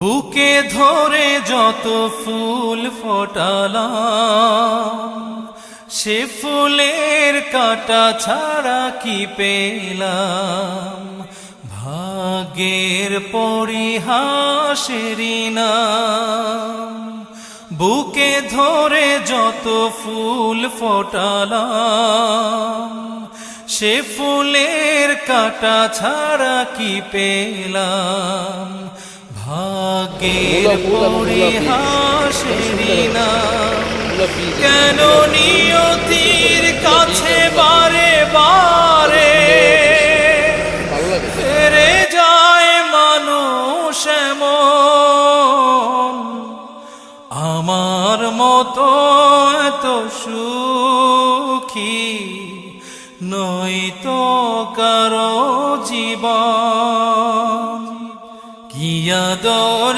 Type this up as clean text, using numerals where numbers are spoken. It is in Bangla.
বুকে ধরে যত ফুল ফোটালাম, সে ফুলের কাঁটা ছাড়া কি পেলাম। ভাগ্যের পরিহাসেরই নাম। বুকে ধরে যত ফুল ফোটালাম, সে ফুলের কাঁটা ছাড়া কি পেলাম। ভাগ্যের পরিহাসেরই নাম। কেন নিয়তির কাছে বারে বারে হেরে যায় মানুষ এমন। আমার মতো এত সুখী নয়তো কারো জীবন। কি আদর